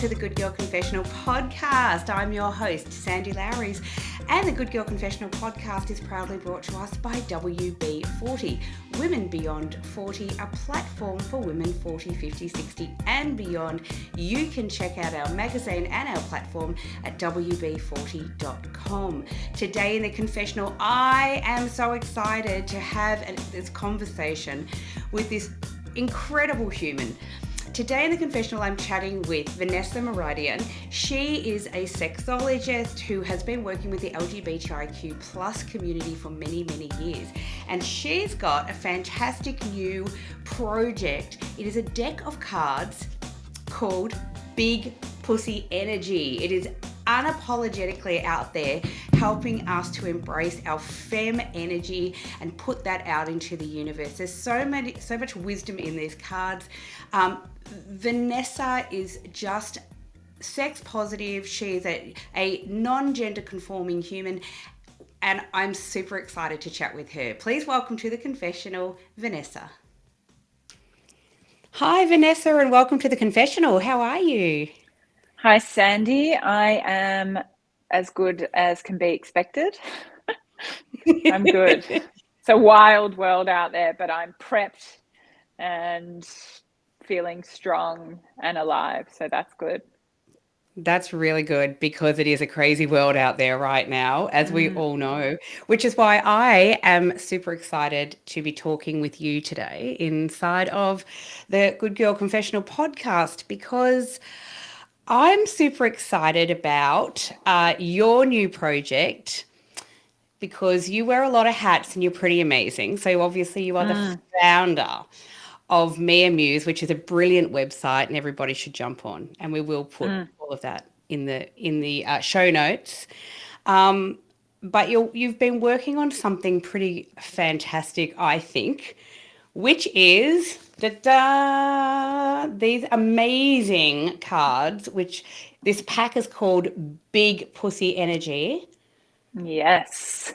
to the Good Girl Confessional podcast. I'm your host, Sandy Lowres, and the Good Girl Confessional podcast is proudly brought to us by WB40, Women Beyond 40, a platform for women 40, 50, 60 and beyond. You can check out our magazine and our platform at wb40.com. Today in the confessional, I am so excited to have this conversation with this incredible human. Today in the confessional, I'm chatting with Vanessa Muradian. She is a sexologist who has been working with the LGBTIQ plus community for many, many years. And she's got a fantastic new project. It is a deck of cards called Big Pussy Energy. It is unapologetically out there, helping us to embrace our femme energy and put that out into the universe. There's so much wisdom in these cards. Vanessa is just sex positive. She's a non-gender conforming human, and I'm super excited to chat with her. Please welcome to the confessional, Vanessa. Hi, Vanessa, and welcome to the confessional. How are you? Hi, Sandy. I am as good as can be expected. I'm good. It's a wild world out there, but I'm prepped and feeling strong and alive. So that's good. That's really good, because it is a crazy world out there right now, as we all know, which is why I am super excited to be talking with you today inside of the Good Girl Confessional podcast, because I'm super excited about your new project, because you wear a lot of hats and you're pretty amazing. So obviously you are the founder of Mia Muse, which is a brilliant website, and everybody should jump on. And we will put all of that in the show notes. But you've been working on something pretty fantastic, I think, which is these amazing cards, which this pack is called Big Pussy Energy. Yes.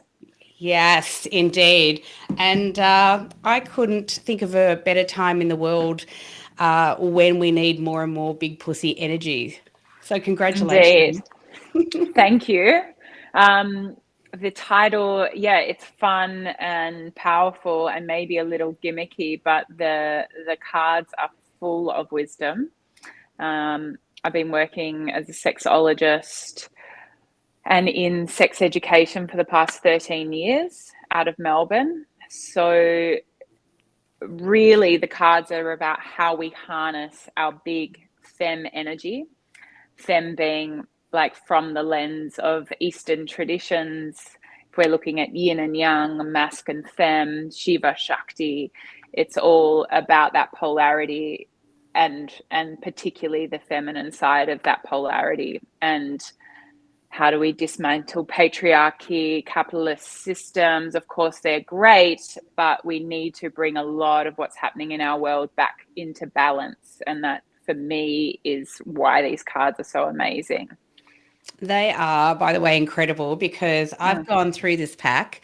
Yes, indeed. And I couldn't think of a better time in the world when we need more and more big pussy energy. So congratulations. Indeed. Thank you. The title, it's fun and powerful and maybe a little gimmicky, but the cards are full of wisdom. I've been working as a sexologist and in sex education for the past 13 years out of Melbourne. So really the cards are about how we harness our big femme energy. Femme being like from the lens of Eastern traditions. If we're looking at yin and yang, mask and femme, Shiva, Shakti, it's all about that polarity and particularly the feminine side of that polarity. And how do we dismantle patriarchy, capitalist systems? Of course, they're great, but we need to bring a lot of what's happening in our world back into balance. And that, for me, is why these cards are so amazing. They are, by the way, incredible, because I've gone through this pack.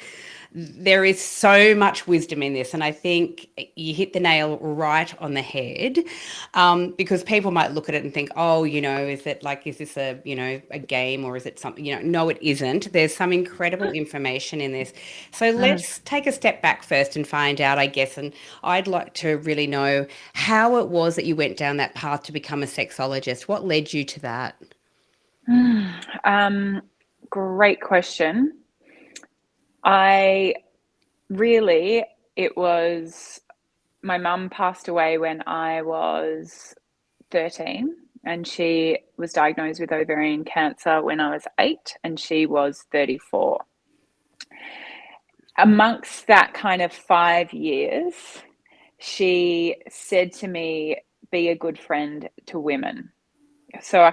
There is so much wisdom in this, and I think you hit the nail right on the head, because people might look at it and think, oh, is this a game, or is it something, no, it isn't. There's some incredible information in this. So let's take a step back first and find out, I guess, and I'd like to really know how it was that you went down that path to become a sexologist. What led you to that? Great question. It was, my mum passed away when I was 13, and she was diagnosed with ovarian cancer when I was 8, and she was 34. Amongst that kind of 5 years, she said to me, be a good friend to women. So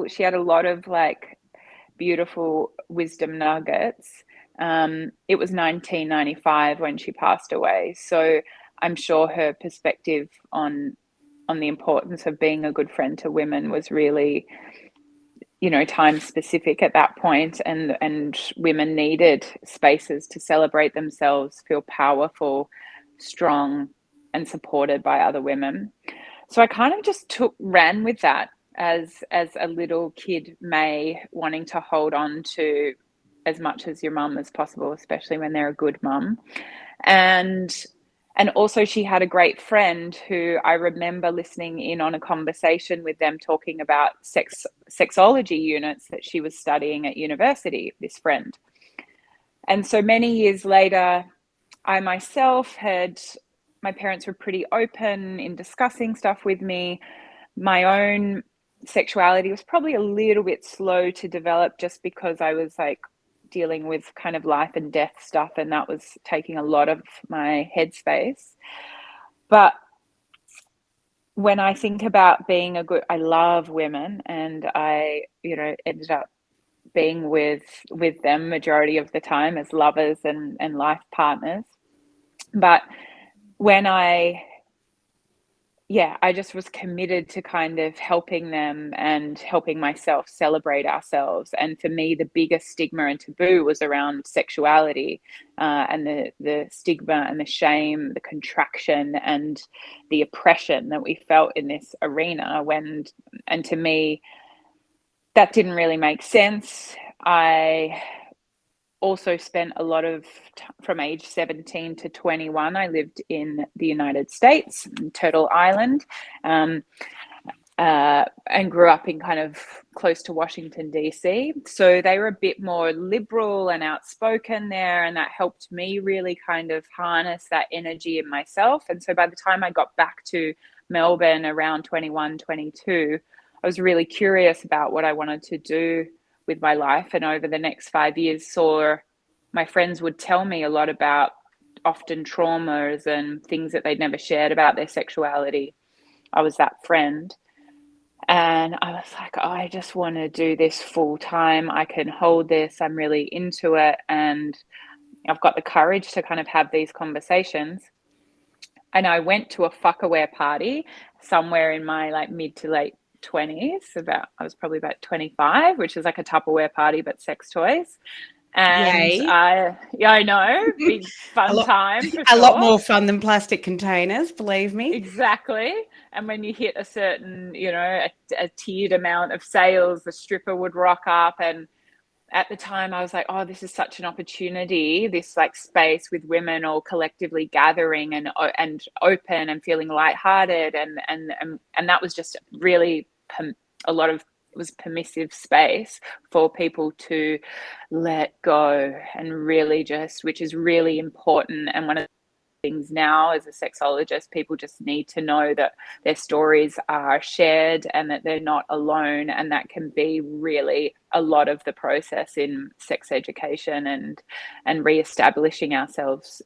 she had a lot of beautiful wisdom nuggets. It was 1995 when she passed away. So I'm sure her perspective on the importance of being a good friend to women was really, time specific at that point. And women needed spaces to celebrate themselves, feel powerful, strong, and supported by other women. So I kind of just ran with that. as a little kid may, wanting to hold on to as much as your mum as possible, especially when they're a good mum. And also she had a great friend who I remember listening in on a conversation with them talking about sexology units that she was studying at university, this friend. And so many years later, I myself my parents were pretty open in discussing stuff with me. My own sexuality was probably a little bit slow to develop just because I was like dealing with kind of life and death stuff, and that was taking a lot of my headspace. But when I think about being I love women, and I, ended up being with them majority of the time as lovers and life partners. But when I just was committed to kind of helping them and helping myself celebrate ourselves. And for me, the biggest stigma and taboo was around sexuality, and the stigma and the shame, the contraction and the oppression that we felt in this arena. And to me, that didn't really make sense. I also spent a lot of from age 17 to 21, I lived in the United States, in Turtle Island, and grew up in kind of close to Washington, D.C. So they were a bit more liberal and outspoken there, and that helped me really kind of harness that energy in myself. And so by the time I got back to Melbourne around 21, 22, I was really curious about what I wanted to do with my life. And over the next 5 years, saw my friends would tell me a lot about often traumas and things that they'd never shared about their sexuality. I was that friend. And I was like, oh, I just want to do this full time. I can hold this. I'm really into it. And I've got the courage to kind of have these conversations. And I went to a fuck-aware party somewhere in my like mid to late 20s. I was probably about 25, which is like a Tupperware party, but sex toys. And Yay. I know, big fun time for a sure. lot more fun than plastic containers, believe me. Exactly. And when you hit a certain, a tiered amount of sales, the stripper would rock up. And at the time I was like, oh, this is such an opportunity, this like space with women all collectively gathering and open and feeling lighthearted. And that was just really it was permissive space for people to let go and really which is really important. And one of the things now as a sexologist, people just need to know that their stories are shared and that they're not alone. And that can be really a lot of the process in sex education and reestablishing ourselves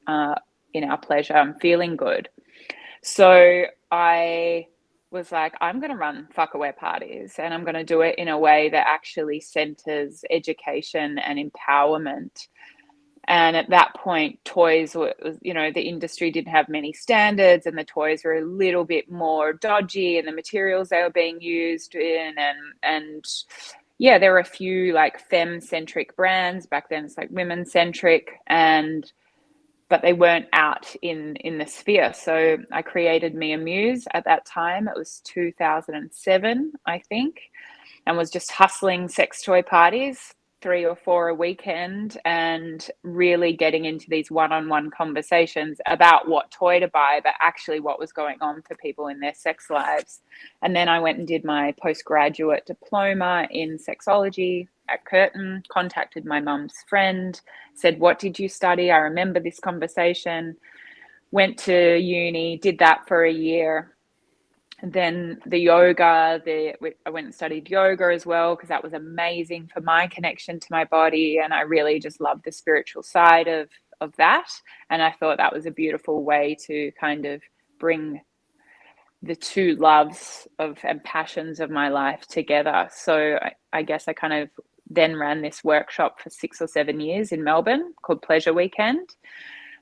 in our pleasure and feeling good. So I was like, I'm going to run fuck-aware parties, and I'm going to do it in a way that actually centers education and empowerment. And at that point, toys were, the industry didn't have many standards, and the toys were a little bit more dodgy, and the materials they were being used in, and there were a few like femme-centric brands. Back then it's like women-centric, but they weren't out in the sphere. So I created Mia Muse at that time. It was 2007, I think, and was just hustling sex toy parties, 3 or 4 a weekend, and really getting into these one-on-one conversations about what toy to buy, but actually what was going on for people in their sex lives. And then I went and did my postgraduate diploma in sexology at Curtin, contacted my mum's friend, said, what did you study? I remember this conversation. Went to uni, did that for a year. Then the yoga, I went and studied yoga as well, because that was amazing for my connection to my body. And I really just loved the spiritual side of that. And I thought that was a beautiful way to kind of bring the two loves and passions of my life together. So I guess I kind of then ran this workshop for 6 or 7 years in Melbourne called Pleasure Weekend.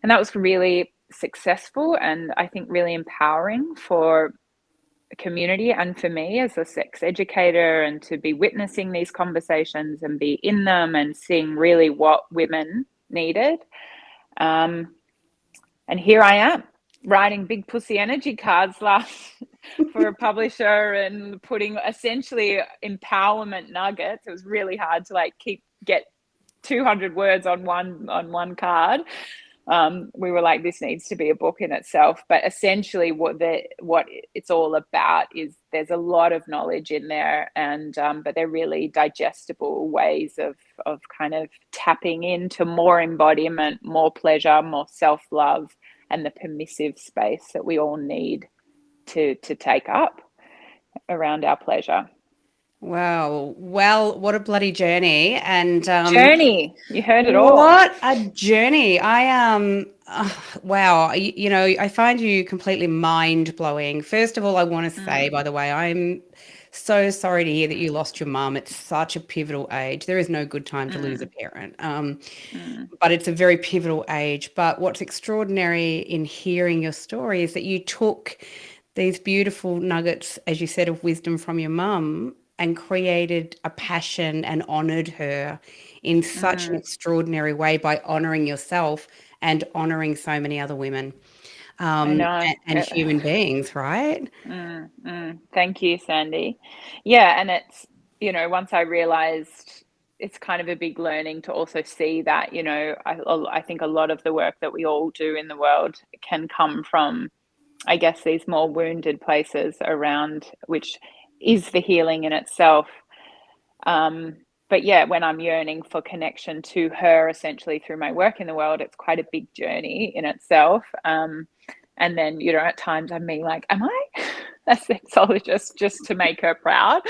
And that was really successful and I think really empowering for community and for me as a sex educator, and to be witnessing these conversations and be in them and seeing really what women needed. And here I am writing big pussy energy cards for a publisher and putting essentially empowerment nuggets. It was really hard to like get 200 words on one card. We were like, this needs to be a book in itself. But essentially what it's all about is there's a lot of knowledge in there, and but they're really digestible ways of kind of tapping into more embodiment, more pleasure, more self-love, and the permissive space that we all need to take up around our pleasure. Wow. Well, what a bloody journey. And Journey, you heard it all. what a journey. Wow. I find you completely mind-blowing. First of all, I want to say, by the way, I'm so sorry to hear that you lost your mum. It's such a pivotal age. There is no good time to lose a parent. But it's a very pivotal age. But what's extraordinary in hearing your story is that you took these beautiful nuggets, as you said, of wisdom from your mum and created a passion and honored her in such an extraordinary way by honoring yourself and honoring so many other women, I know. and human beings, right? Thank you, Sandy. Yeah, and it's, once I realized, it's kind of a big learning to also see that, I think a lot of the work that we all do in the world can come from, I guess, these more wounded places around, which is the healing in itself. But yeah, when I'm yearning for connection to her, essentially through my work in the world, it's quite a big journey in itself. And then, at times I'm being like, am I a sexologist just to make her proud?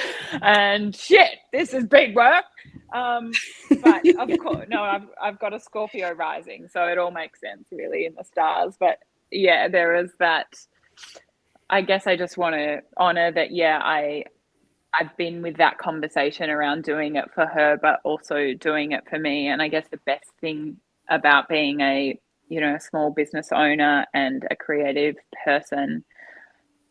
And shit, this is big work. But of course, no, I've got a Scorpio rising, so it all makes sense really in the stars. But yeah, there is that. I guess I just want to honor that. Yeah, I've been with that conversation around doing it for her, but also doing it for me. And I guess the best thing about being a small business owner and a creative person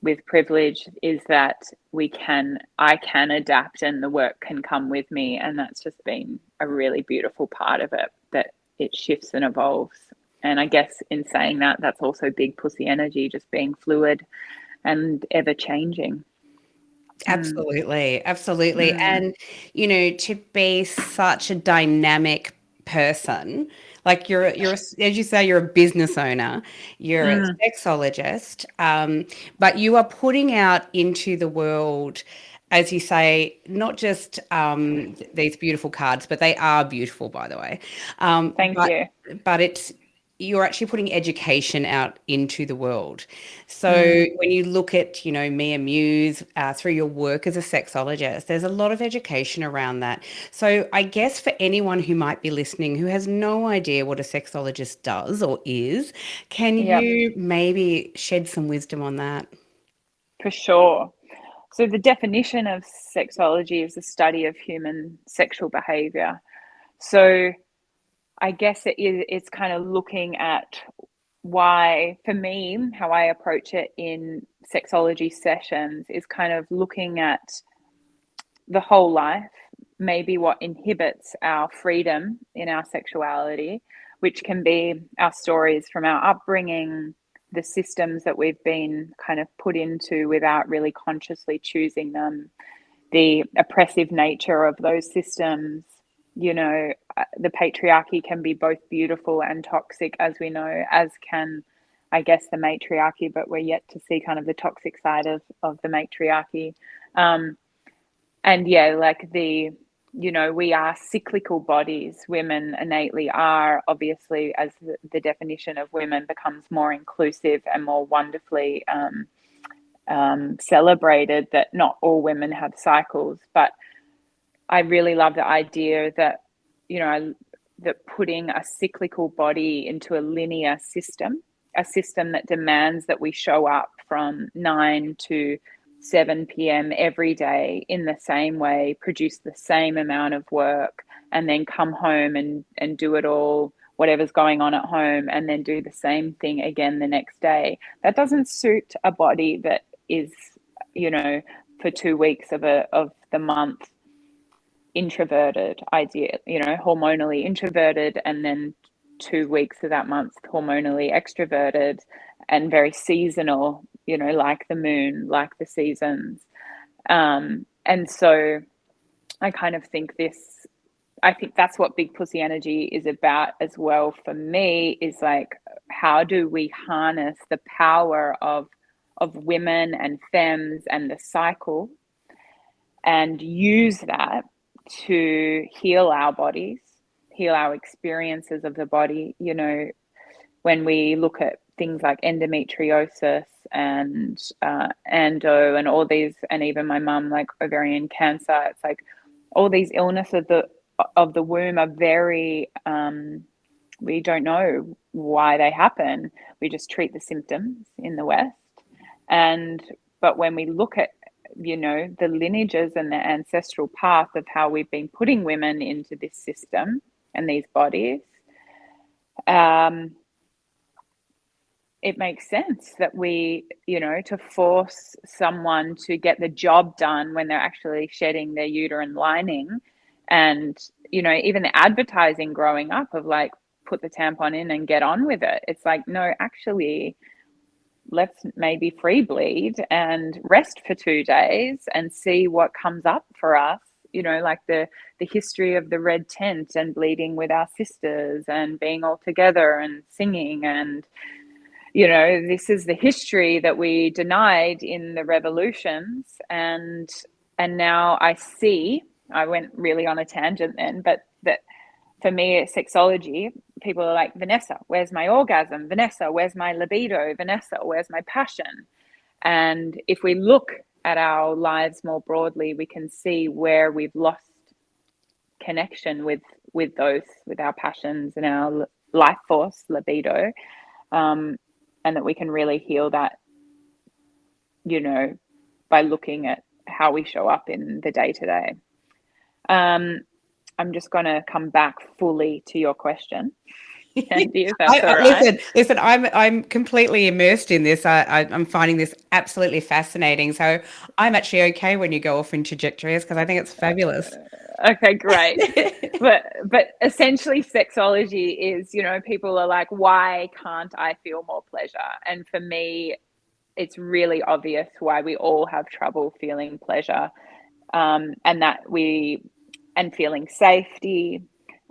with privilege is that I can adapt and the work can come with me. And that's just been a really beautiful part of it, that it shifts and evolves. And I guess in saying that, that's also big pussy energy, just being fluid and ever changing. Absolutely, absolutely. And, to be such a dynamic person, like as you say, you're a business owner, you're a sexologist, but you are putting out into the world, as you say, not just these beautiful cards, but they are beautiful, by the way. Thank you. But you're actually putting education out into the world. So when you look at, Mia Muse, through your work as a sexologist, there's a lot of education around that. So I guess for anyone who might be listening who has no idea what a sexologist does or is, can you maybe shed some wisdom on that? For sure. So the definition of sexology is the study of human sexual behavior. So I guess it's kind of looking at why, for me, how I approach it in sexology sessions is kind of looking at the whole life, maybe what inhibits our freedom in our sexuality, which can be our stories from our upbringing, the systems that we've been kind of put into without really consciously choosing them, the oppressive nature of those systems. The patriarchy can be both beautiful and toxic, as we know, as can, I guess, the matriarchy, but we're yet to see kind of the toxic side of the matriarchy. And yeah, like we are cyclical bodies. Women innately are, obviously, as the definition of women becomes more inclusive and more wonderfully celebrated, that not all women have cycles. But I really love the idea that, that putting a cyclical body into a linear system, a system that demands that we show up from 9 to 7 p.m. every day in the same way, produce the same amount of work, and then come home and do it all, whatever's going on at home, and then do the same thing again the next day. That doesn't suit a body that is, for 2 weeks of the month introverted, hormonally introverted, and then 2 weeks of that month hormonally extroverted and very seasonal, you know, like the moon, like the seasons. And so I kind of think I think that's what big pussy energy is about as well for me, is like, how do we harness the power of women and femmes and the cycle and use that to heal our bodies, heal our experiences of the body. You know, when we look at things like endometriosis and endo and all these, and even my mum, like ovarian cancer, it's like all these illnesses of the womb are very, we don't know why they happen. We just treat the symptoms in the West. But when we look at, you know, the lineages and the ancestral path of how we've been putting women into this system and these bodies, it makes sense that we, you know, to force someone to get the job done when they're actually shedding their uterine lining. And, you know, even the advertising growing up of like, put the tampon in and get on with it. It's like, no, actually, let's maybe free bleed and rest for 2 days and see what comes up for us. You know, like the history of the red tent and bleeding with our sisters and being all together and singing. And, you know, this is the history that we denied in the revolutions. And now I went really on a tangent then, but that for me, sexology, people are like, Vanessa, where's my orgasm? Vanessa, where's my libido? Vanessa, where's my passion? And if we look at our lives more broadly, we can see where we've lost connection with our passions and our life force, libido, and that we can really heal that, you know, by looking at how we show up in the day-to-day. I'm just going to come back fully to your question, Sandy, if that's all right. Listen, I'm completely immersed in this. I'm finding this absolutely fascinating. So I'm actually okay when you go off in trajectories because I think it's fabulous. Okay, great. but essentially sexology is, you know, people are like, why can't I feel more pleasure? And for me, it's really obvious why we all have trouble feeling pleasure, and feeling safety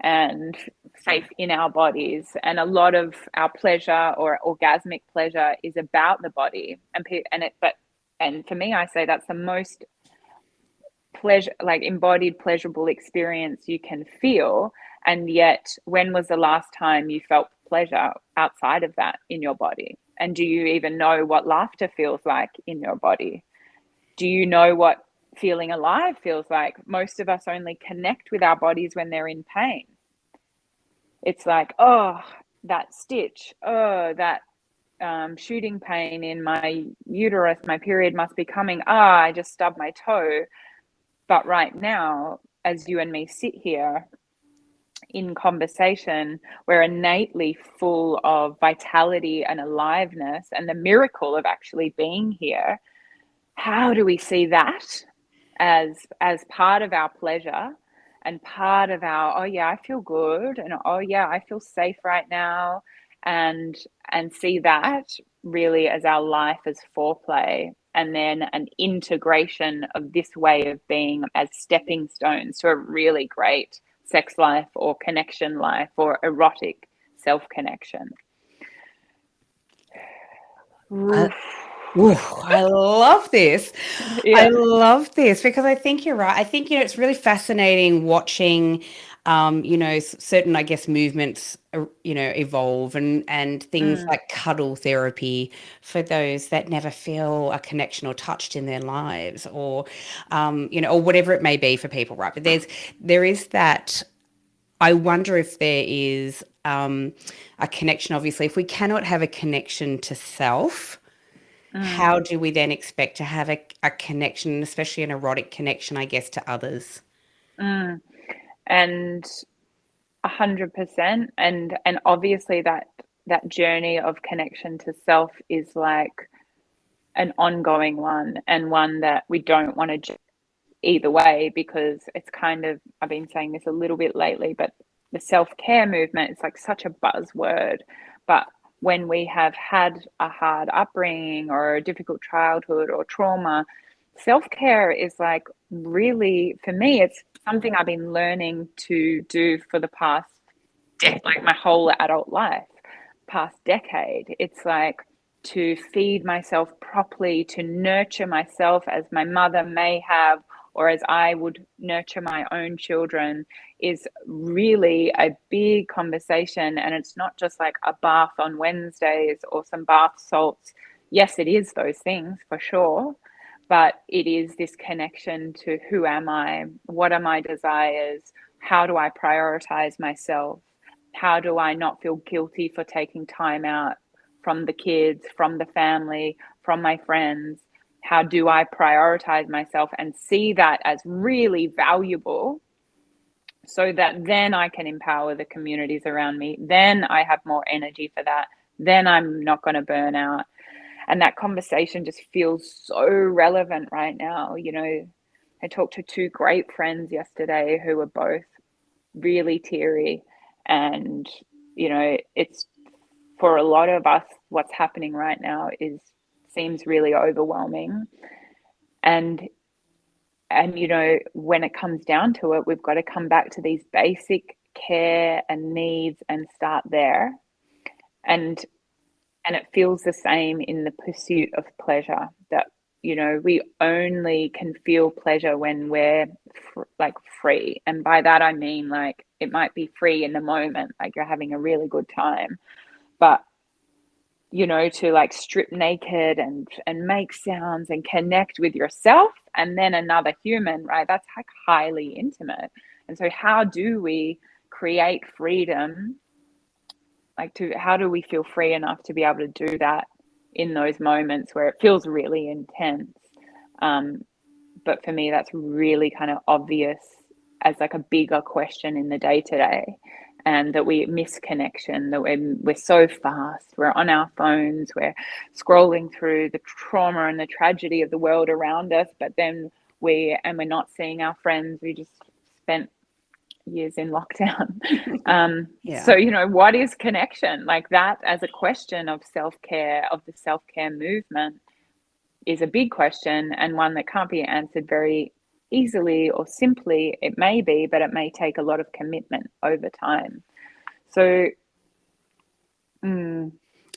and safe in our bodies. And a lot of our pleasure or orgasmic pleasure is about the body. And for me, I say that's the most pleasure, like embodied pleasurable experience you can feel. And yet, when was the last time you felt pleasure outside of that in your body? And do you even know what laughter feels like in your body? Do you know what feeling alive feels like? Most of us only connect with our bodies when they're in pain. It's like, oh, that stitch, oh, that shooting pain in my uterus, my period must be coming. I just stubbed my toe. But right now, as you and me sit here in conversation, we're innately full of vitality and aliveness and the miracle of actually being here. How do we see that as part of our pleasure and part of our, oh yeah, I feel good, and oh yeah, I feel safe right now, and see that really as our life as foreplay, and then an integration of this way of being as stepping stones to a really great sex life or connection life or erotic self-connection. I love this. Yeah. I love this because I think you're right. I think, you know, it's really fascinating watching, you know, certain, I guess, movements, you know, evolve and things like cuddle therapy for those that never feel a connection or touched in their lives, or, you know, or whatever it may be for people, right? But there is that. I wonder if there is a connection. Obviously, if we cannot have a connection to self, how do we then expect to have a connection, especially an erotic connection, I guess, to others? And 100%. And obviously that journey of connection to self is like an ongoing one, and one that we don't want to either way, because it's kind of, I've been saying this a little bit lately, but the self-care movement is like such a buzzword, but when we have had a hard upbringing or a difficult childhood or trauma, self-care is like really, for me, it's something I've been learning to do for the past, like my whole adult life, past decade. It's like to feed myself properly, to nurture myself as my mother may have, or as I would nurture my own children, is really a big conversation. And it's not just like a bath on Wednesdays or some bath salts. Yes, it is those things for sure, but it is this connection to who am I? What are my desires? How do I prioritize myself? How do I not feel guilty for taking time out from the kids, from the family, from my friends? How do I prioritize myself and see that as really valuable so that then I can empower the communities around me? Then I have more energy for that. Then I'm not going to burn out. And that conversation just feels so relevant right now. You know, I talked to two great friends yesterday who were both really teary. And, you know, it's for a lot of us, what's happening right now seems really overwhelming. And you know, when it comes down to it, we've got to come back to these basic care and needs and start there. And it feels the same in the pursuit of pleasure, that, you know, we only can feel pleasure when we're like free. And by that, I mean, like, it might be free in the moment, like you're having a really good time, but, you know, to like strip naked and make sounds and connect with yourself and then another human, right? That's like highly intimate. And so how do we create freedom? Like, how do we feel free enough to be able to do that in those moments where it feels really intense? But for me, that's really kind of obvious as like a bigger question in the day to day, and that we miss connection, that we're so fast, we're on our phones, we're scrolling through the trauma and the tragedy of the world around us, but then we're not seeing our friends. We just spent years in lockdown. Yeah. So, you know, what is connection? Like, that as a question of self-care, of the self-care movement, is a big question, and one that can't be answered very easily or simply. It may be, but it may take a lot of commitment over time. So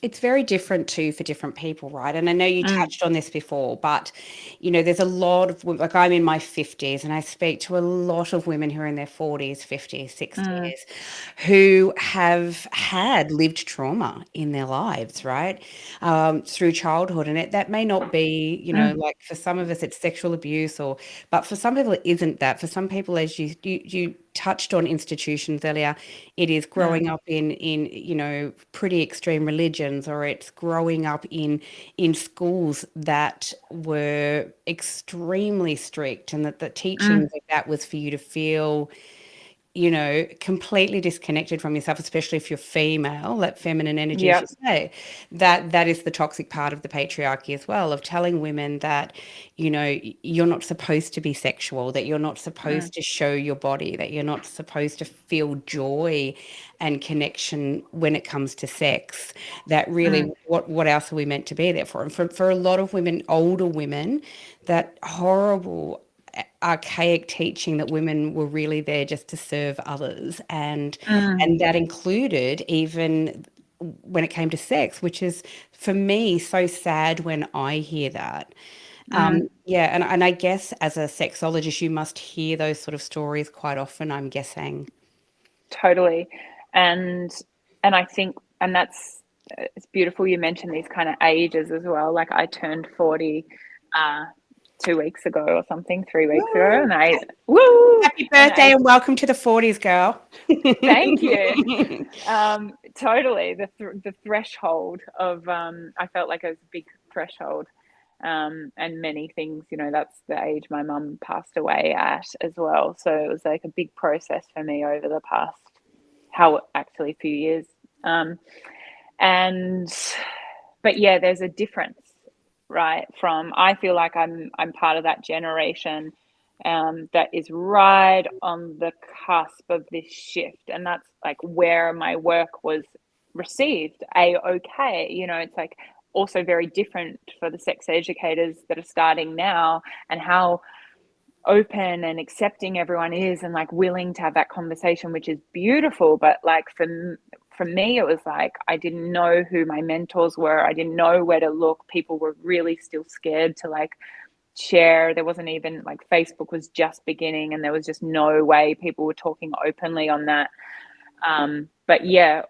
it's very different too for different people, right? And I know you touched on this before, but you know, there's a lot of, like, I'm in my 50s and I speak to a lot of women who are in their 40s, 50s, 60s who have had lived trauma in their lives, right? Through childhood. And that may not be, you know, like for some of us it's sexual abuse, but for some people it isn't that. For some people, as you touched on institutions earlier, it is growing up in you know, pretty extreme religions, or it's growing up in schools that were extremely strict, and that the teachings of that was for you to feel, you know, completely disconnected from yourself, especially if you're female, that feminine energy, as you yep. say, that is the toxic part of the patriarchy as well, of telling women that, you know, you're not supposed to be sexual, that you're not supposed to show your body, that you're not supposed to feel joy and connection when it comes to sex, that really what else are we meant to be there for? And for a lot of women, older women, that horrible archaic teaching that women were really there just to serve others, and that included even when it came to sex, which is for me so sad when I hear that. Yeah, and I guess as a sexologist you must hear those sort of stories quite often, I'm guessing. Totally. And I think, and that's, it's beautiful you mentioned these kind of ages as well. Like, I turned 40 2 weeks ago or something, 3 weeks ago, Woo! and woo, Happy birthday and welcome to the 40s, girl. thank you. Totally, the threshold of, I felt like it was a big threshold, and many things, you know, that's the age my mum passed away at as well. So it was like a big process for me over the past, actually, few years. And but yeah, there's a difference, right? From, I feel like I'm part of that generation that is right on the cusp of this shift. And that's like where my work was received okay. You know, it's like also very different for the sex educators that are starting now, and how open and accepting everyone is, and like willing to have that conversation, which is beautiful. But like for me, it was like I didn't know who my mentors were. I didn't know where to look. People were really still scared to like share. There wasn't even like, Facebook was just beginning, and there was just no way people were talking openly on that. But yeah,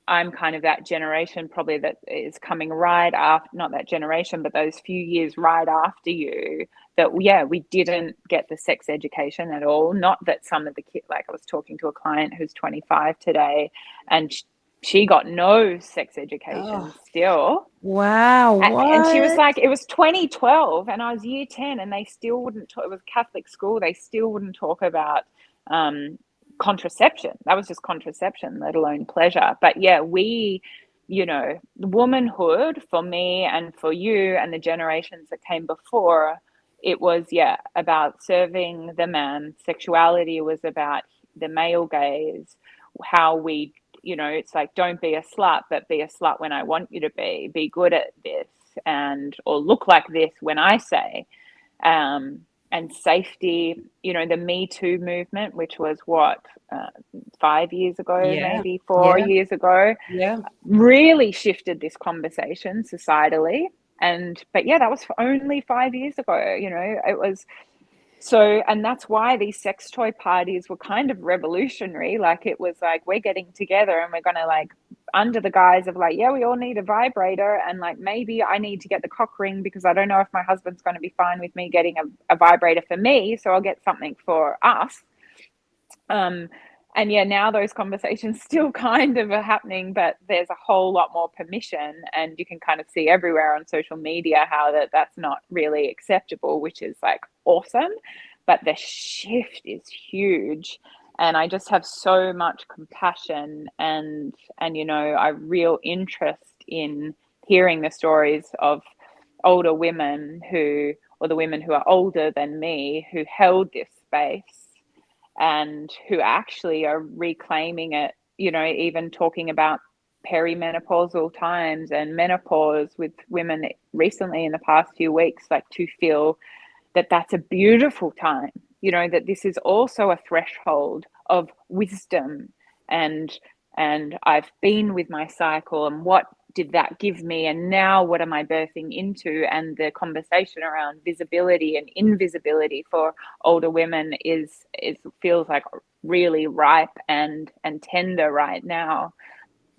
I'm kind of that generation probably that is coming right after, not that generation, but those few years right after you, that yeah, we didn't get the sex education at all. Not that some of the kids, like I was talking to a client who's 25 today, and she got no sex education still. Wow. And she was What? like, it was 2012 and I was year 10, and they still wouldn't talk. It was Catholic school. They still wouldn't talk about contraception. That was just contraception, let alone pleasure. But yeah, you know, womanhood for me and for you and the generations that came before, it was, yeah, about serving the man. Sexuality was about the male gaze, how we, you know, it's like, don't be a slut, but be a slut when I want you to be good at this, and or look like this when I say. And safety, you know, the Me Too movement, which was what, 5 years ago, Yeah. maybe 4 Yeah. years ago, Yeah. really shifted this conversation societally. But yeah, that was only 5 years ago. You know, it was so, and that's why these sex toy parties were kind of revolutionary. Like, it was like, we're getting together and we're going to, like, under the guise of like, yeah, we all need a vibrator, and like, maybe I need to get the cock ring because I don't know if my husband's going to be fine with me getting a vibrator for me, so I'll get something for us. And yeah, now those conversations still kind of are happening, but there's a whole lot more permission, and you can kind of see everywhere on social media how that's not really acceptable, which is like awesome. But the shift is huge, and I just have so much compassion and you know, a real interest in hearing the stories of older women who, or the women who are older than me, who held this space and who actually are reclaiming it, you know, even talking about perimenopausal times and menopause with women recently in the past few weeks, like, to feel that that's a beautiful time, you know, that this is also a threshold of wisdom, and I've been with my cycle, and what did that give me, and now what am I birthing into? And the conversation around visibility and invisibility for older women is feels like really ripe and tender right now.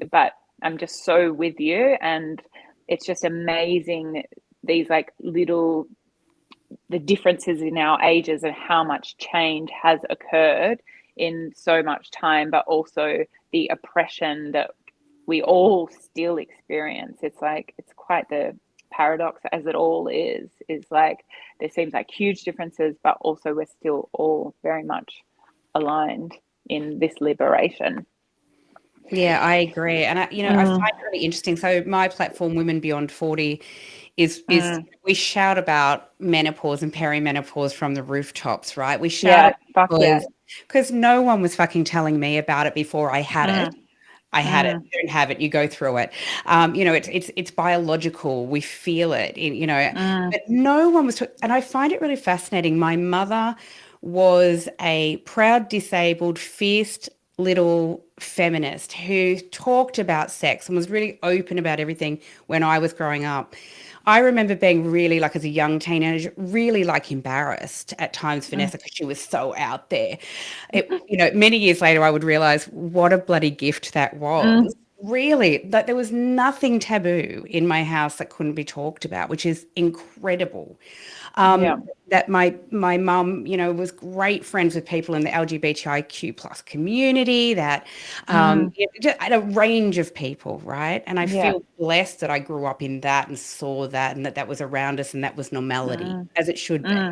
But I'm just so with you, and it's just amazing, these like little, the differences in our ages and how much change has occurred in so much time, but also the oppression that we all still experience. It's like, it's quite the paradox, as it all is like, there seems like huge differences, but also we're still all very much aligned in this liberation. Yeah, I agree. And I find it really interesting. So my platform, Women Beyond 40, is we shout about menopause and perimenopause from the rooftops, right? We shout Yeah, it fuck yeah. because no one was fucking telling me about it before I had it. I had it. You don't have it. You go through it. You know, it's biological. We feel it. You know, but no one was. And I find it really fascinating. My mother was a proud, disabled, fierce little feminist who talked about sex and was really open about everything when I was growing up. I remember being really, like, as a young teenager, really like embarrassed at times, Vanessa, because she was so out there. You know, many years later, I would realize what a bloody gift that was. Really, that there was nothing taboo in my house that couldn't be talked about, which is incredible. Yeah. That my mum, you know, was great friends with people in the LGBTIQ plus community, that just a range of people, right? And I Yeah. feel blessed that I grew up in that and saw that, and that was around us, and that was normality, as it should be,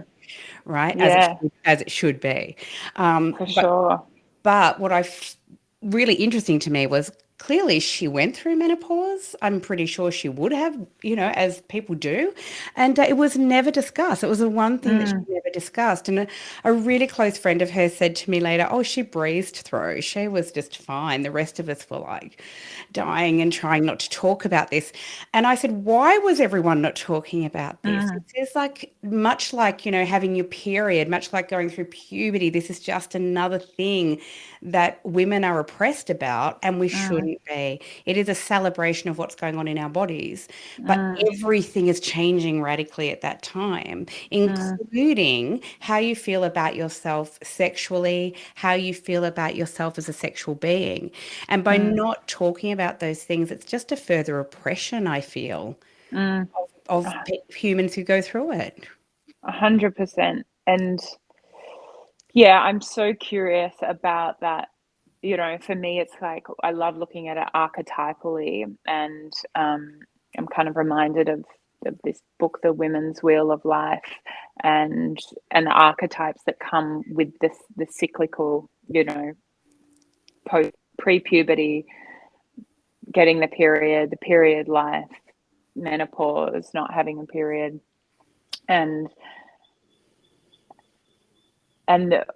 right? Yeah, As it should be. for But sure. what really interesting to me was clearly she went through menopause. I'm pretty sure she would have, as people do. And it was never discussed. It was the one thing that she Mm, never discussed. And a really close friend of hers said to me later, oh, she breezed through. She was just fine. The rest of us were like dying and trying not to talk about this. And I said, why was everyone not talking about this? mm, It's like, much like, having your period, much like going through puberty, this is just another thing that women are oppressed about, and we mm, shouldn't be. It is a celebration of what's going on in our bodies, but mm, everything is changing radically at that time, mm, including how you feel about yourself sexually, how you feel about yourself as a sexual being. And by mm, not talking about those things, it's just a further oppression, I feel, mm. of humans who go through it. 100%. And yeah, I'm so curious about that. For me, it's like I love looking at it archetypally, and I'm kind of reminded of this book, The Women's Wheel of Life, and the archetypes that come with the cyclical, post pre-puberty, getting the period life, menopause, not having a period, and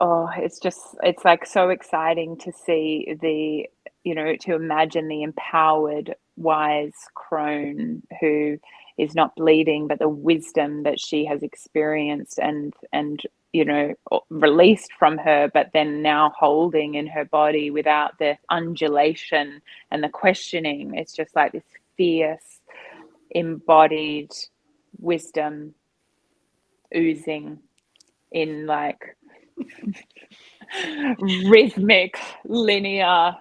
oh, it's like so exciting to see to imagine the empowered wise crone who is not bleeding, but the wisdom that she has experienced and released from her, but then now holding in her body without the undulation and the questioning. It's just like this fierce embodied wisdom oozing in like rhythmic, linear,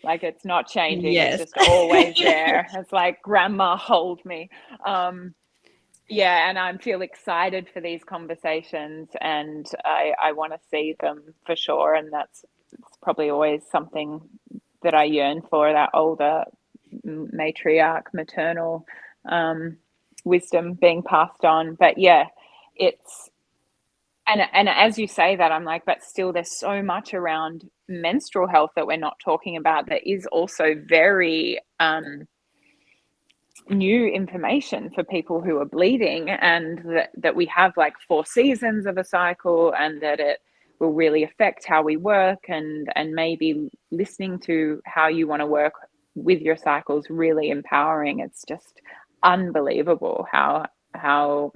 like it's not changing. It's Yes. just always there. It's like grandma hold me. Yeah, and I feel excited for these conversations, and I want to see them for sure. And it's probably always something that I yearn for, that older matriarch, maternal wisdom being passed on. But yeah, it's and as you say that, I'm like, but still there's so much around menstrual health that we're not talking about that is also very new information for people who are bleeding, and that we have like 4 seasons of a cycle, and that it will really affect how we work, and maybe listening to how you want to work with your cycles really empowering. It's just unbelievable how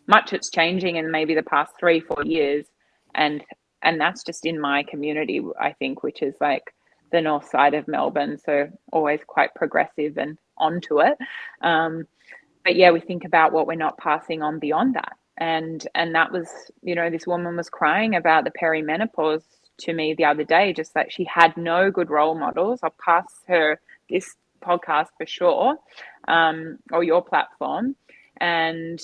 much it's changing in maybe the past 3-4 years, and that's just in my community, I think, which is like the north side of Melbourne, so always quite progressive and onto it. But yeah, we think about what we're not passing on beyond that, and that was, this woman was crying about the perimenopause to me the other day, just that she had no good role models. I'll pass her this podcast for sure, or your platform, and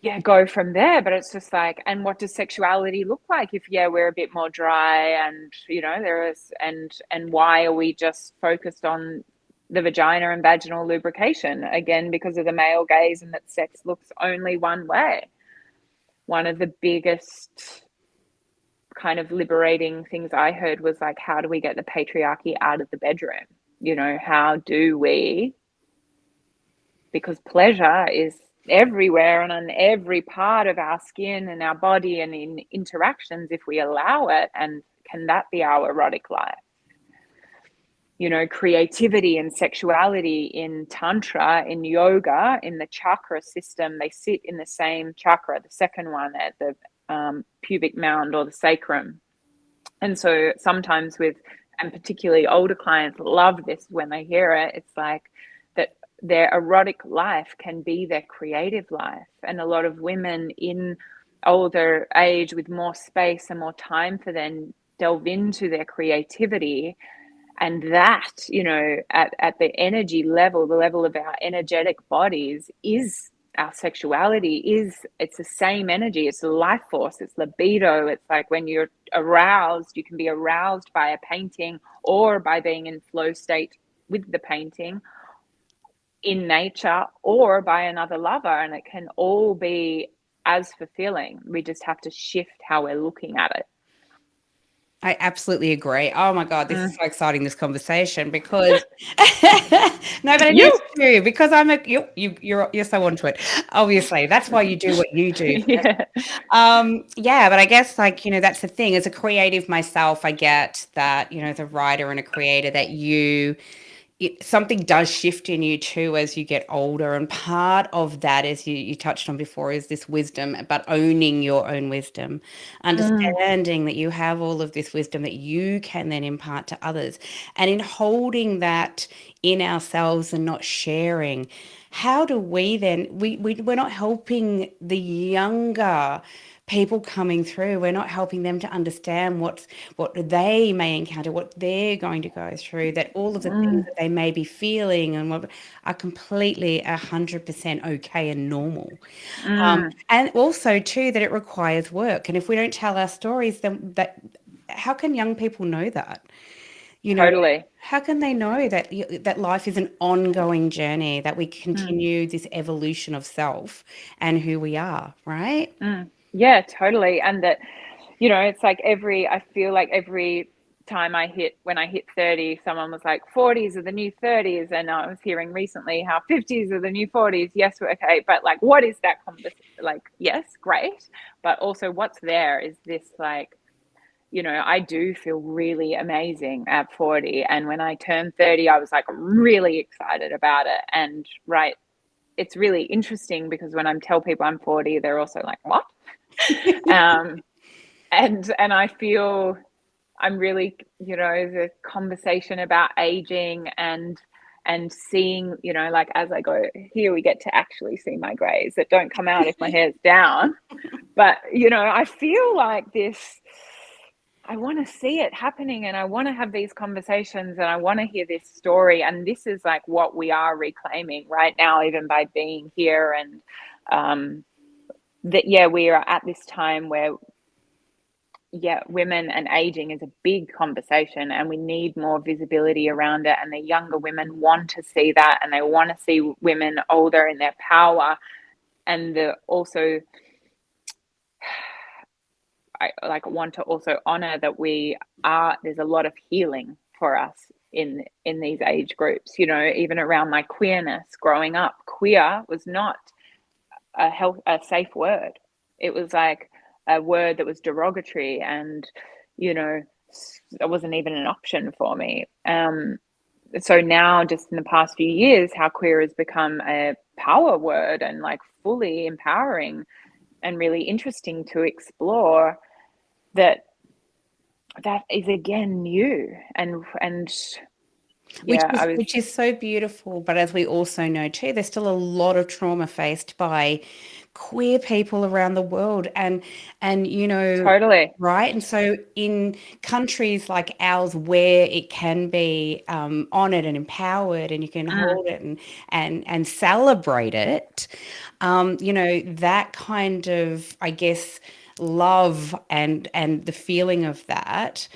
yeah, go from there. But it's just like, and what does sexuality look like if we're a bit more dry, and there is, and why are we just focused on the vagina and vaginal lubrication again because of the male gaze, and that sex looks only one way? One of the biggest kind of liberating things I heard was like, how do we get the patriarchy out of the bedroom? How do we, because pleasure is everywhere and on every part of our skin and our body and in interactions if we allow it. And can that be our erotic life? Creativity and sexuality in tantra, in yoga, in the chakra system, they sit in the same chakra, the second one at the pubic mound or the sacrum. And so sometimes and particularly older clients love this when they hear it, it's like that their erotic life can be their creative life. And a lot of women in older age with more space and more time for them delve into their creativity. And that, at the energy level, the level of our energetic bodies, is our sexuality. It's the same energy. It's the life force. It's libido. It's like when you're aroused, you can be aroused by a painting or by being in flow state with the painting in nature, or by another lover, and it can all be as fulfilling. We just have to shift how we're looking at it. I absolutely agree. Oh my God, this is Mm. so exciting, this conversation, because no, but it is You. true, because you're so onto it. Obviously, that's why you do what you do. Yeah. Yeah, but I guess, like, that's the thing. As a creative myself, I get that, as a writer and a creator, that something does shift in you too as you get older. And part of that, as you touched on before, is this wisdom, but owning your own wisdom, Mm. understanding that you have all of this wisdom that you can then impart to others. And in holding that in ourselves and not sharing, how do we then, we're not helping the younger people coming through. We're not helping them to understand what they may encounter, what they're going to go through, that all of the things Mm. that they may be feeling and what are completely 100% okay and normal. Mm. And also too, that it requires work. And if we don't tell our stories, then how can young people know that? You know, Totally. how can they know that that life is an ongoing journey, that we Mm. continue this evolution of self and who we are, right? Mm. Yeah, totally. And that, it's like I feel like every time when I hit 30, someone was like, 40s are the new 30s. And I was hearing recently how 50s are the new 40s. Yes, okay. But like, what is that conversation? Like, yes, great. But also what's there is this, like, I do feel really amazing at 40. And when I turned 30, I was like really excited about it. And right, it's really interesting because when I tell people I'm 40, they're also like, what? um, and I feel I'm really, the conversation about aging and seeing, like as I go here, we get to actually see my grays that don't come out if my hair's down. But, I feel like this, I want to see it happening and I want to have these conversations and I want to hear this story. And this is like what we are reclaiming right now, even by being here. And that, yeah, we are at this time where, yeah, women and aging is a big conversation and we need more visibility around it. And the younger women want to see that and they want to see women older in their power. And also, I like want to also honor that there's a lot of healing for us in these age groups, even around my queerness. Growing up, queer was not a safe word. It was like a word that was derogatory and, it wasn't even an option for me. So now just in the past few years, how queer has become a power word and like fully empowering and really interesting to explore. That is again new and Which yeah, is which is so beautiful, but as we also know too, there's still a lot of trauma faced by queer people around the world, and totally. right. And so in countries like ours, where it can be honored and empowered, and you can Mm. hold it and celebrate it, that kind of, I guess, love and the feeling of that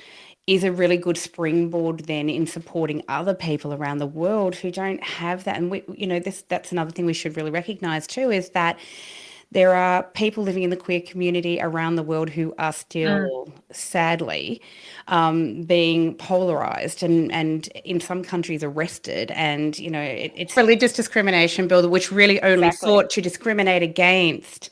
is a really good springboard then in supporting other people around the world who don't have that. And that's another thing we should really recognize too, is that there are people living in the queer community around the world who are Mm. still, sadly, being polarized and in some countries arrested. And, it's religious discrimination bill, which really only Exactly. sought to discriminate against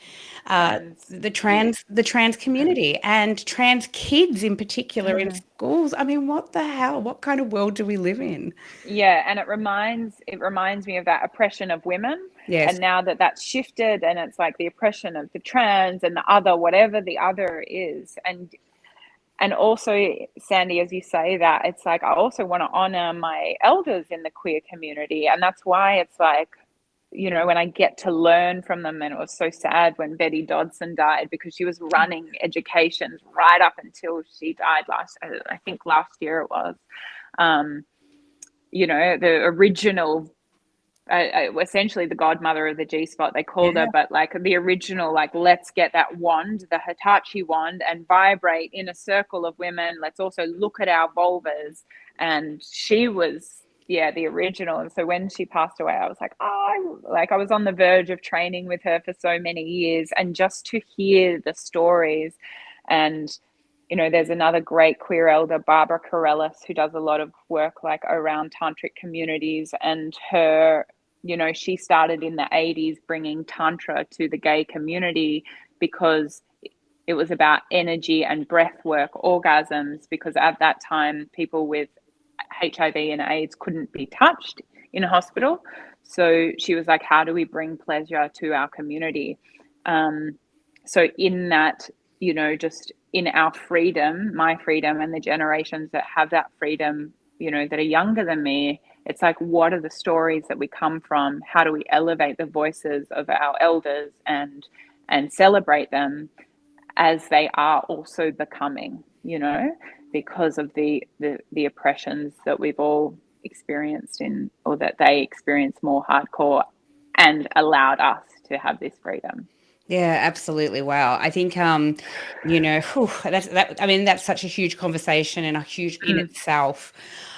Trans the youth. trans Mm. community and trans kids in particular in Mm. schools. I mean, what the hell? What kind of world do we live in? Yeah, and it reminds me of that oppression of women. Yes. And now that that's shifted and it's like the oppression of the trans and the other, whatever the other is. And also, Sandy, as you say that, it's like I also want to honor my elders in the queer community. And that's why it's like, when I get to learn from them. And it was so sad when Betty Dodson died because she was running educations right up until she died I think last year it was. Um, the original, essentially the godmother of the G spot, they called her, Yeah. but like the original, like, let's get that wand, the Hitachi wand, and vibrate in a circle of women. Let's also look at our vulvas. And she was, yeah, the original. And so when she passed away, I was like, I was on the verge of training with her for so many years. And just to hear the stories and there's another great queer elder, Barbara Corellis, who does a lot of work like around tantric communities, and her, she started in the 80s bringing tantra to the gay community because it was about energy and breath work, orgasms, because at that time people with HIV and AIDS couldn't be touched in a hospital. So she was like, how do we bring pleasure to our community? So in that, just in our freedom, my freedom, and the generations that have that freedom, that are younger than me, it's like, what are the stories that we come from? How do we elevate the voices of our elders and celebrate them as they are also becoming, because of the oppressions that we've all experienced or that they experience more hardcore and allowed us to have this freedom. Yeah, absolutely. Wow. I think, that's such a huge conversation and a huge in itself.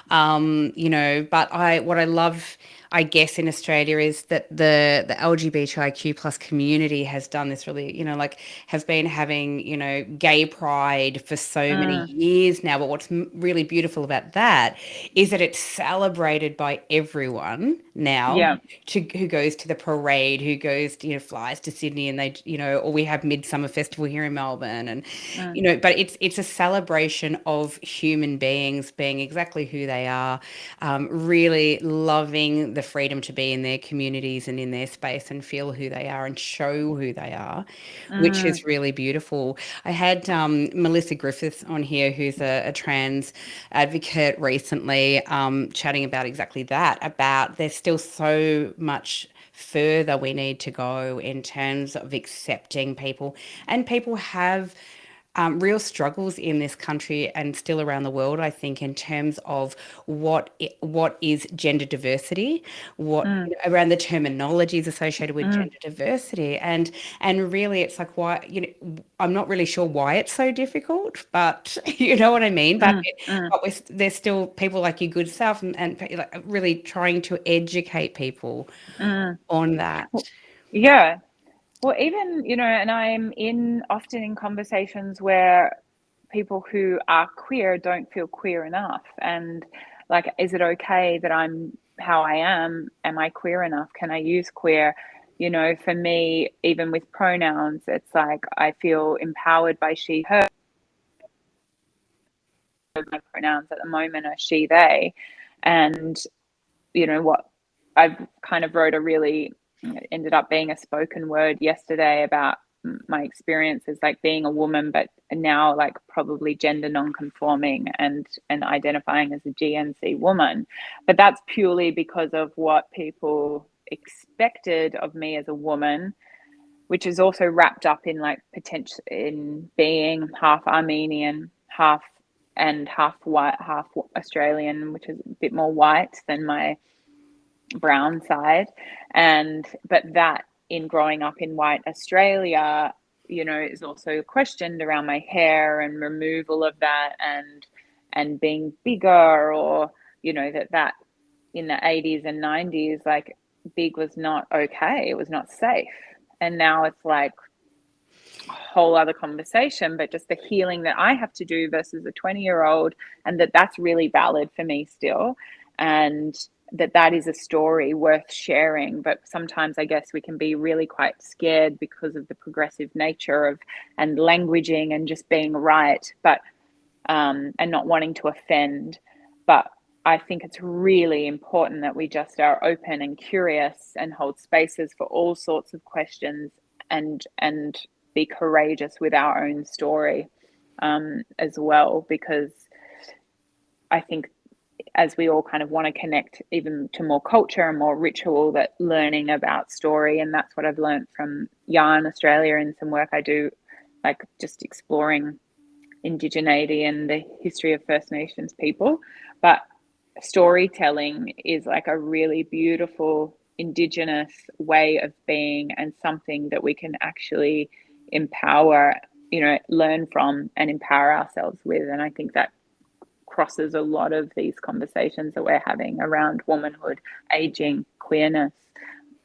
But what I love, I guess, in Australia is that the LGBTIQ plus community has done this really, has been having, gay pride for so many years now. But what's really beautiful about that is that it's celebrated by everyone now, Yeah. who goes to the parade, who goes, flies to Sydney, and they, or we have Midsummer Festival here in Melbourne, and but it's a celebration of human beings being exactly who they are, really loving the freedom to be in their communities and in their space and feel who they are and show who they are, which is really beautiful. I had Melissa Griffiths on here, who's a trans advocate, recently, chatting about exactly that, about there's still so much further we need to go in terms of accepting people, and people have real struggles in this country and still around the world, I think, in terms of what is gender diversity, around the terminologies associated with gender diversity, and really it's like, why, I'm not really sure why it's so difficult, but you know what I mean. But there's still people like your good self, and like really trying to educate people on that. Yeah. Well, even, and I'm often in conversations where people who are queer don't feel queer enough. And like, is it okay that I'm how I am? Am I queer enough? Can I use queer? For me, even with pronouns, it's like I feel empowered by she, her. My pronouns at the moment are she, they. And, what I've kind of wrote ended up being a spoken word yesterday about my experiences like being a woman, but now like probably gender non-conforming and identifying as a GNC woman. But that's purely because of what people expected of me as a woman, which is also wrapped up in like potential in being half Armenian, half white, half Australian, which is a bit more white than my brown side. But that in growing up in white Australia, is also questioned around my hair and removal of that, and being bigger, or that in the 80s and 90s, like big was not okay, it was not safe. And now it's like a whole other conversation, but just the healing that I have to do versus a 20-year-old, and that's really valid for me still, and that is a story worth sharing. But sometimes I guess we can be really quite scared because of the progressive nature of and languaging and just being right, but and not wanting to offend. But I think it's really important that we just are open and curious and hold spaces for all sorts of questions, and be courageous with our own story as well, because I think as we all kind of want to connect even to more culture and more ritual, that learning about story, and that's what I've learned from Yarn Australia and some work I do, like just exploring indigeneity and the history of First Nations people. But storytelling is like a really beautiful Indigenous way of being, and something that we can actually empower, learn from and empower ourselves with. And I think that crosses a lot of these conversations that we're having around womanhood, aging, queerness.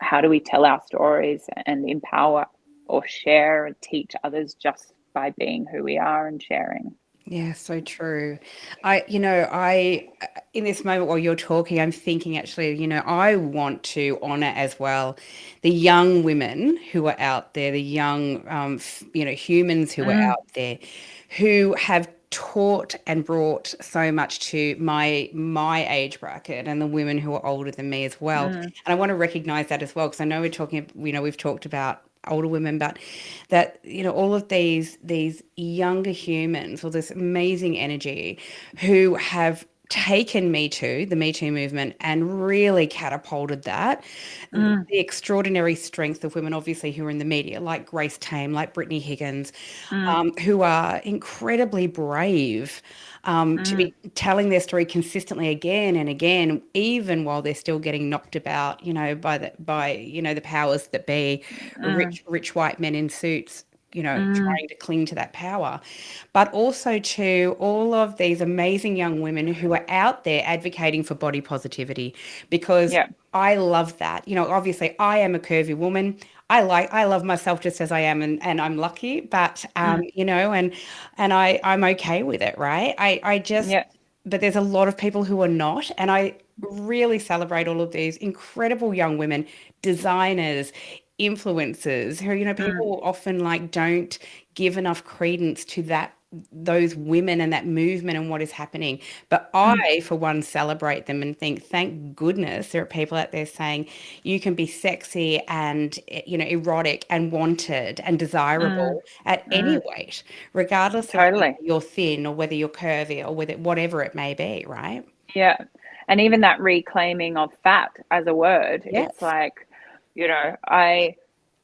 How do we tell our stories and empower or share and teach others just by being who we are and sharing? Yeah, so true. I in this moment while you're talking, I'm thinking actually, I want to honor as well the young women who are out there, the young, humans who are Mm, out there, who have taught and brought so much to my age bracket and the women who are older than me as well. mm, And I want to recognize that as well because I know we've talked about older women, but that all of these younger humans or this amazing energy who have taken the Me Too movement and really catapulted that. mm, The extraordinary strength of women, obviously, who are in the media, like Grace Tame, like Brittany Higgins, mm, who are incredibly brave to mm, be telling their story consistently again and again, even while they're still getting knocked about, by the powers that be, mm, rich white men in suits, mm. trying to cling to that power, but also to all of these amazing young women who are out there advocating for body positivity, because Yeah. I love that. Obviously, I am a curvy woman. I love myself just as I am, and I'm lucky, but Mm, I'm okay with it, right? I just yeah. but there's a lot of people who are not, and I really celebrate all of these incredible young women, designers, influencers who, Mm, people often like don't give enough credence to those women and that movement and what is happening. But mm, I, for one, celebrate them and think, thank goodness there are people out there saying you can be sexy and, erotic and wanted and mm, desirable at any mm. weight, regardless of whether Totally. you're thin or whether you're curvy or whatever it may be, right? Yeah. And even that reclaiming of fat as a word, it's Yes. like, I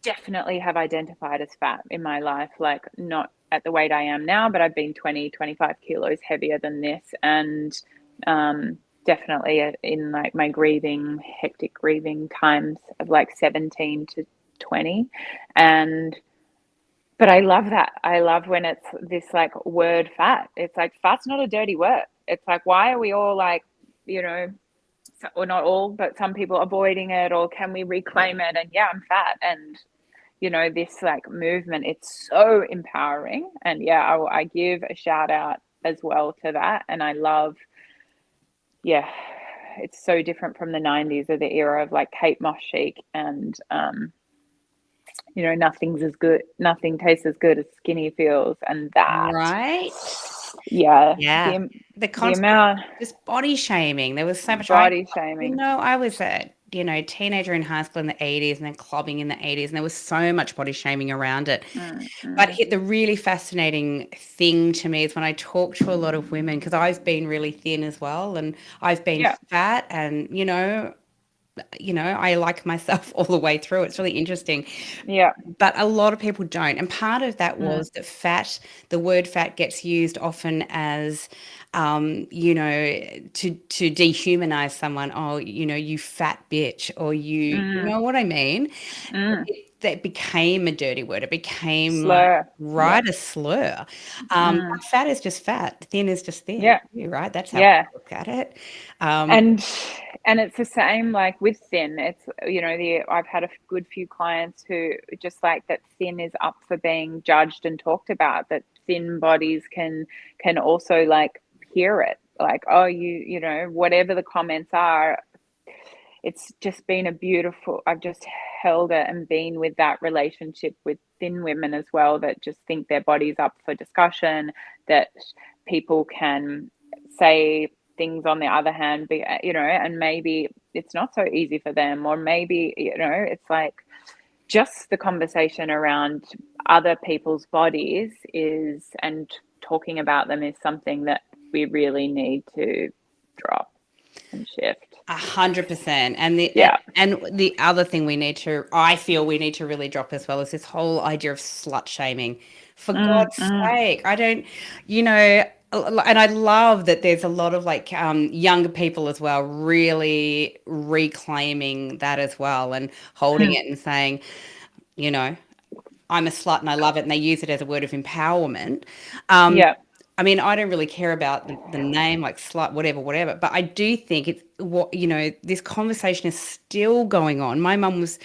definitely have identified as fat in my life, like not at the weight I am now, but I've been 20, 25 kilos heavier than this. And definitely in like my hectic grieving times of like 17 to 20. And but I love that. I love when it's this like word fat. It's like fat's not a dirty word. It's like, why are we all like, you know, or not all, but some people avoiding it, or can we reclaim it? And yeah, I'm fat. And, this like movement, it's so empowering. And yeah, I give a shout out as well to that. And I love, yeah, it's so different from the 90s or the era of like Kate Moss chic and, nothing's as good, nothing tastes as good as skinny feels. And that, Right? yeah, Yeah. The the constant amount just body shaming. There was so much. body shaming. I was a, teenager in high school in the 80s and then clubbing in the 80s, and there was so much body shaming around it. Mm, But mm, the really fascinating thing to me is when I talk to a lot of women, because I've been really thin as well, and I've been yeah, fat, and I like myself all the way through. It's really interesting. yeah, But a lot of people don't. And part of that mm, was that the word fat gets used often as, to dehumanize someone. Oh, you fat bitch, or you mm, know what I mean? mm. That became a dirty word. It became like, Slur. Yeah. right, a slur. Mm, But fat is just fat. Thin is just thin, yeah, right? That's how yeah. I look at it. Um, And it's the same like with thin. It's I've had a good few clients who just like that thin is up for being judged and talked about. That thin bodies can also like hear it. Like, oh, whatever the comments are, it's just been a beautiful, I've just held it and been with that relationship with thin women as well, that just think their body's up for discussion, that people can say things on the other hand, and maybe it's not so easy for them, or maybe, it's like just the conversation around other people's bodies is, and talking about them is something that we really need to drop and shift. 100%. And Yeah. the other thing I feel we need to really drop as well is this whole idea of slut shaming. For Mm, God's mm, sake, I don't, you know, and I love that there's a lot of like younger people as well, really reclaiming that as well and holding mm. it and saying, you know, I'm a slut and I love it, and they use it as a word of empowerment. Um, Yeah. I mean, I don't really care about the name, like slut, whatever. But I do think it's what, this conversation is still going on. My mum was,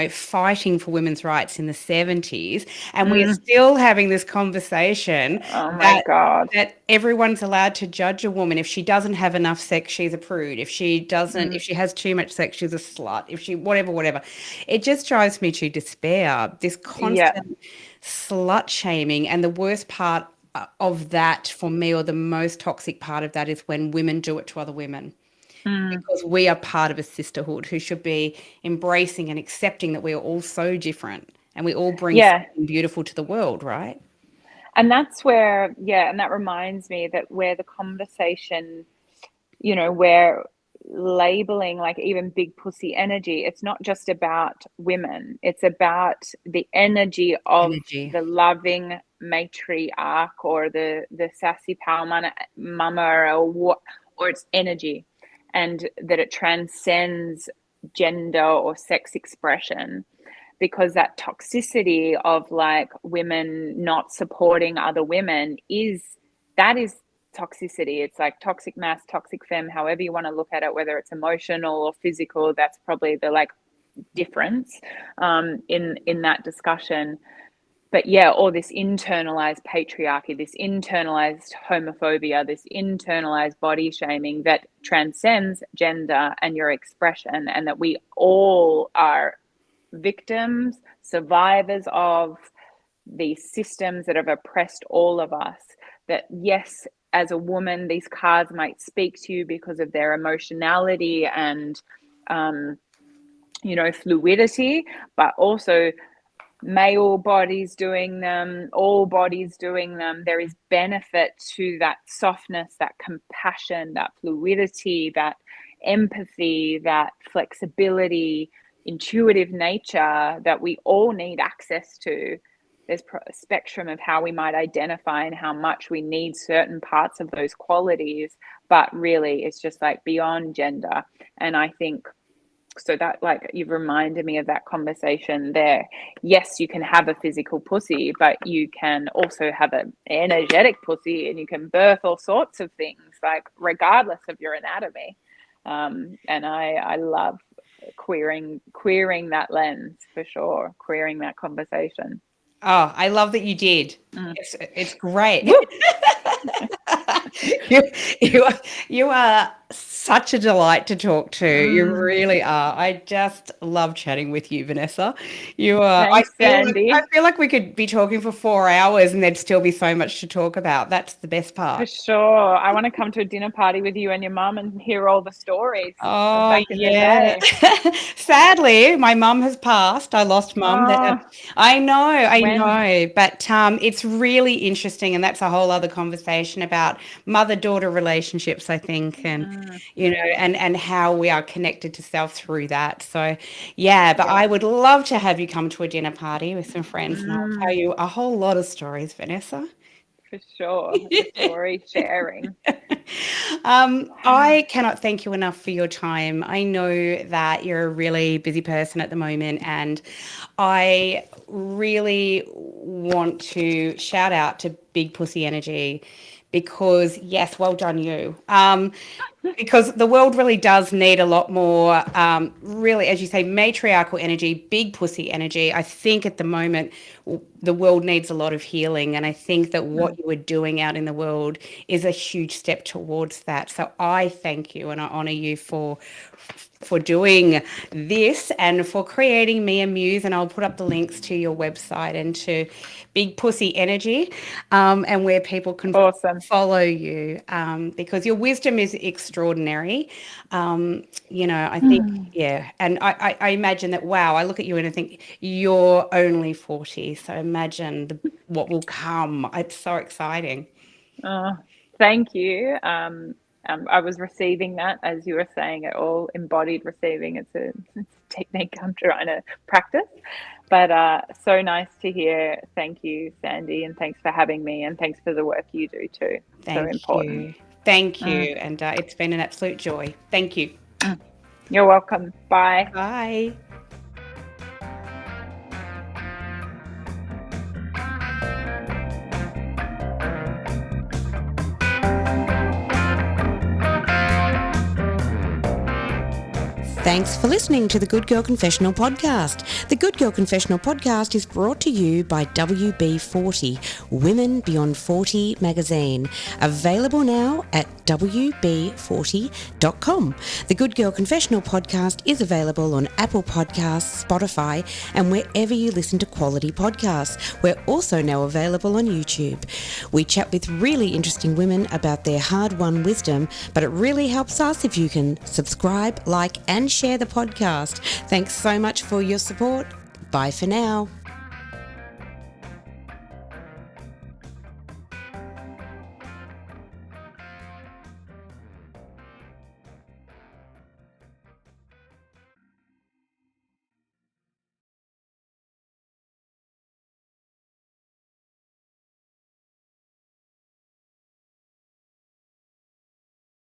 fighting for women's rights in the 70s, and we're Mm. still having this conversation Oh my that God. everyone's allowed to judge a woman. If she doesn't have enough sex, she's a prude. If she has too much sex, she's a slut. If she, whatever. It just drives me to despair, this Yeah. constant slut shaming. And the worst part of that for me, or the most toxic part of that, is when women do it to other women, Mm. because we are part of a sisterhood who should be embracing and accepting that we are all so different and we all bring Yeah. something beautiful to the world, right? And that's where, and that reminds me that where the conversation, where labeling, like even big pussy energy, it's not just about women, it's about the energy of Energy. the loving matriarch, or the sassy power mama, or its energy, and that it transcends gender or sex expression, because that toxicity of like women not supporting other women is toxicity. It's like toxic mass, toxic femme, however you want to look at it, whether it's emotional or physical. That's probably the like difference in that discussion. But all this internalized patriarchy, this internalized homophobia, this internalized body shaming that transcends gender and your expression, and that we all are victims, survivors of these systems that have oppressed all of us. That yes, as a woman, these cards might speak to you because of their emotionality and fluidity, but also male bodies doing them, all bodies doing them. There is benefit to that softness, that compassion, that fluidity, that empathy, that flexibility, intuitive nature that we all need access to. There's a spectrum of how we might identify and how much we need certain parts of those qualities, but really it's just like beyond gender. And I think so that, like, you've reminded me of that conversation there. Yes, you can have a physical pussy, but you can also have an energetic pussy, and you can birth all sorts of things, like regardless of your anatomy. And I love queering that lens, for sure, queering that conversation. Oh, I love that you did. Mm. It's great. you, you are such a delight to talk to. You really are. I just love chatting with you, Vanessa. You are. Thanks, I Sandy. feel like we could be talking for 4 hours and there'd still be so much to talk about. That's the best For part. sure. I want to come to a dinner party with you and your mum and hear all the stories of Oh, back in the yeah. day. Sadly, my mum has passed. I lost mum. Oh, I know, when? but it's really interesting, and that's a whole other conversation about mother-daughter relationships, I think, and and how we are connected to self through that. So, yeah, but Yeah. I would love to have you come to a dinner party with some friends, and I'll tell Mm, you a whole lot of stories, Vanessa. for sure. The story sharing. I cannot thank you enough for your time. I know that you're a really busy person at the moment, and I really want to shout out to Big Pussy Energy because, yes, well done you. Because the world really does need a lot more, really, as you say, matriarchal energy, big pussy energy. I think at the moment the world needs a lot of healing, and I think that what Mm, you are doing out in the world is a huge step towards that. So I thank you and I honor you for doing this and for creating Mia Muse. And I'll put up the links to your website and to Big Pussy Energy, and where people can awesome. follow you, because your wisdom is extraordinary. I think, Mm. yeah. And I imagine that, wow, I look at you and I think you're only 40. So imagine what will come. It's so exciting. Oh, thank you. I was receiving that as you were saying it, all embodied receiving. It's a technique I'm trying to practice. But so nice to hear. Thank you, Sandy, and thanks for having me, and thanks for the work you do too. So Thank important. you. Thank Mm, you. And it's been an absolute joy. Thank you. mm. You're welcome. Bye. Bye. Thanks for listening to the Good Girl Confessional podcast. The Good Girl Confessional podcast is brought to you by WB40, Women Beyond 40 magazine. Available now at WB40.com. The Good Girl Confessional podcast is available on Apple Podcasts, Spotify, and wherever you listen to quality podcasts. We're also now available on YouTube. We chat with really interesting women about their hard-won wisdom, but it really helps us if you can subscribe, like, and share the podcast. Thanks so much for your support. Bye for now.